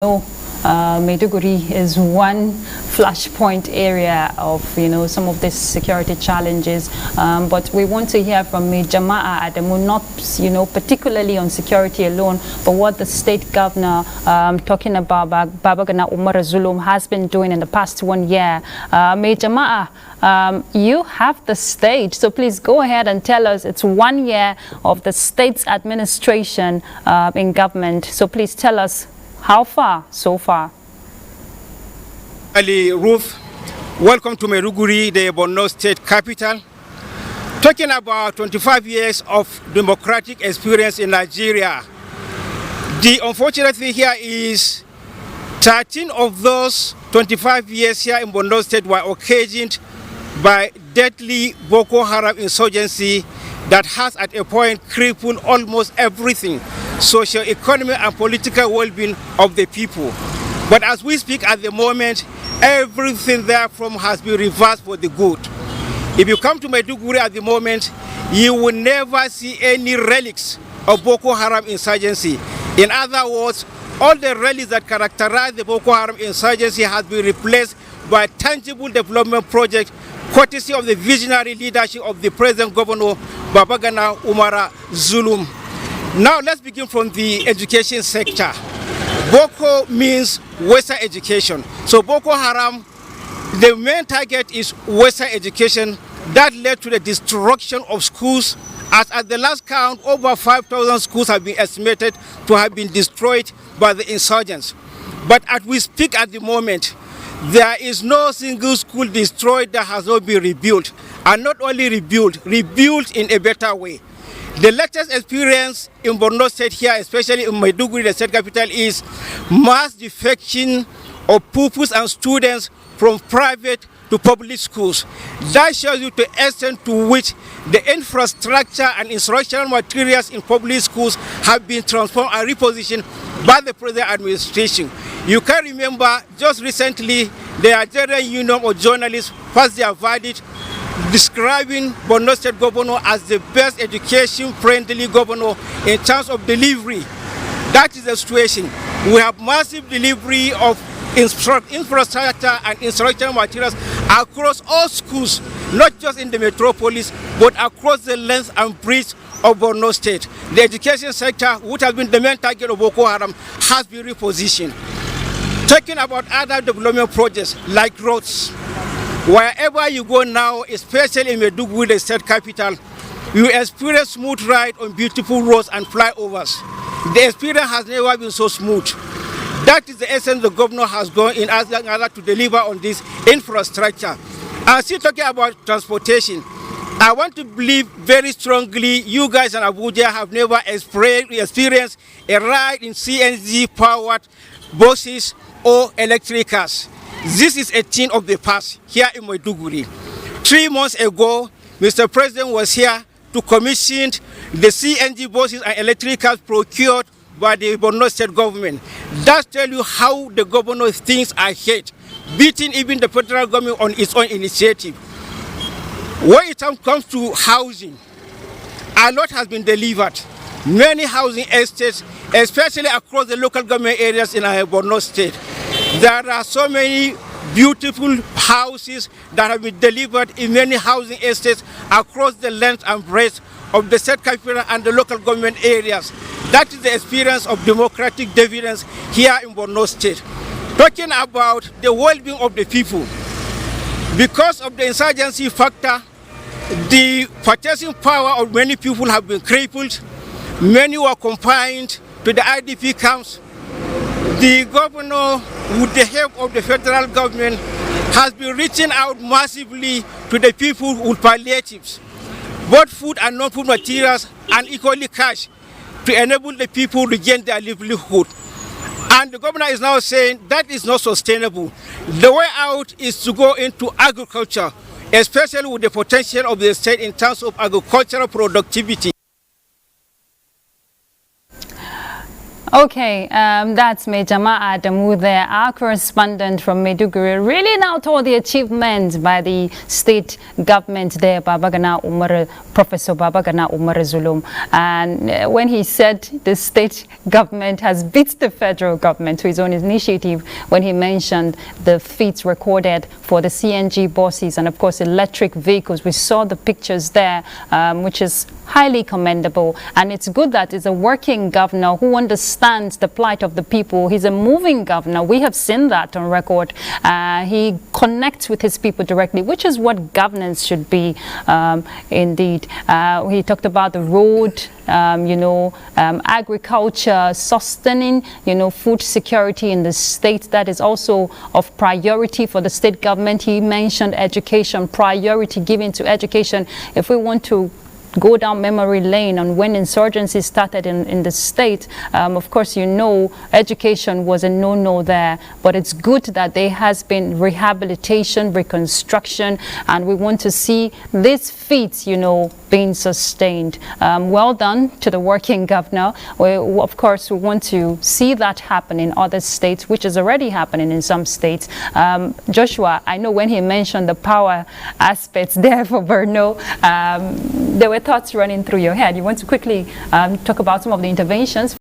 Maiduguri is one flashpoint area of, some of these security challenges. But we want to hear from Maijama'a Adamu, not, particularly on security alone, but what the state governor, talking about Babagana Umar Zulum, has been doing in the past 1 year. Maijama'a, you have the stage, so please go ahead and tell us. It's 1 year of the state's administration in government. So please tell us, how far so far? Ali Ruth, welcome to Maiduguri, the Borno state capital. Talking about 25 years of democratic experience in Nigeria. The unfortunate thing here is 13 of those 25 years here in Borno state were occasioned by deadly Boko Haram insurgency that has at a point crippled almost everything, socio-economic and political well-being of the people. But as we speak at the moment, everything therefrom has been reversed for the good. If you come to Maiduguri at the moment, you will never see any relics of Boko Haram insurgency. In other words, all the relics that characterize the Boko Haram insurgency has been replaced by tangible development projects courtesy of the visionary leadership of the present governor, Babagana Umar Zulum. Now let's begin from the education sector. Boko means Western education. So Boko Haram, the main target is Western education. That led to the destruction of schools. As at the last count, over 5,000 schools have been estimated to have been destroyed by the insurgents. But as we speak at the moment, there is no single school destroyed that has not been rebuilt. And not only rebuilt in a better way. The latest experience in Borno State here, especially in Maiduguri, the state capital, is mass defection of pupils and students from private to public schools. That shows you the extent to which the infrastructure and instructional materials in public schools have been transformed and repositioned by the present administration. You can remember just recently the Nigerian Union of Journalists passed their verdict describing Borno State Governor as the best education-friendly governor in terms of delivery. That is the situation. We have massive delivery of infrastructure and instructional materials across all schools, not just in the metropolis, but across the length and breadth of Borno State. The education sector, which has been the main target of Boko Haram, has been repositioned. Talking about other development projects like roads, wherever you go now, especially in Maiduguri, the state capital, you experience smooth ride on beautiful roads and flyovers. The experience has never been so smooth. That is the essence the governor has gone in order to deliver on this infrastructure. And still talking about transportation, I want to believe very strongly you guys in Abuja have never experienced a ride in CNG-powered buses or electric cars. This is a thing of the past here in Maiduguri. 3 months ago, Mr. President was here to commission the CNG buses and electric cars procured by the Borno State government. That tells you how the governor thinks ahead, beating even the federal government on its own initiative. When it comes to housing, a lot has been delivered. Many housing estates, especially across the local government areas in our Borno State. There are so many beautiful houses that have been delivered in many housing estates across the length and breadth of the state capital and the local government areas. That is the experience of democratic dividends here in Borno State. Talking about the well-being of the people, because of the insurgency factor, the purchasing power of many people have been crippled. Many were confined to the IDP camps. The governor, with the help of the federal government, has been reaching out massively to the people with palliatives, both food and non-food materials, and equally cash, to enable the people to regain their livelihood. And the governor is now saying that is not sustainable. The way out is to go into agriculture, especially with the potential of the state in terms of agricultural productivity. Okay, that's Maijama'a Adamu there, our correspondent from Maiduguri, really now told the achievements by the state government there, Babagana Umar Professor Babagana Umar Zulum. And when he said the state government has beat the federal government to his own initiative, when he mentioned the feats recorded for the CNG buses and of course electric vehicles, we saw the pictures there, which is highly commendable. And it's good that it's a working governor who understands the plight of the people. He's a moving governor. We have seen that on record. He connects with his people directly, which is what governance should be, indeed. He talked about the road, agriculture, sustaining, food security in the state. That is also of priority for the state government. He mentioned education, priority given to education. If we want to go down memory lane on when insurgency started in the state, of course, education was a no-no there, but it's good that there has been rehabilitation, reconstruction, and we want to see these feats, being sustained. Well done to the working governor. Of course, we want to see that happen in other states, which is already happening in some states. Joshua, I know when he mentioned the power aspects there for Borno, there were thoughts running through your head. You want to quickly talk about some of the interventions?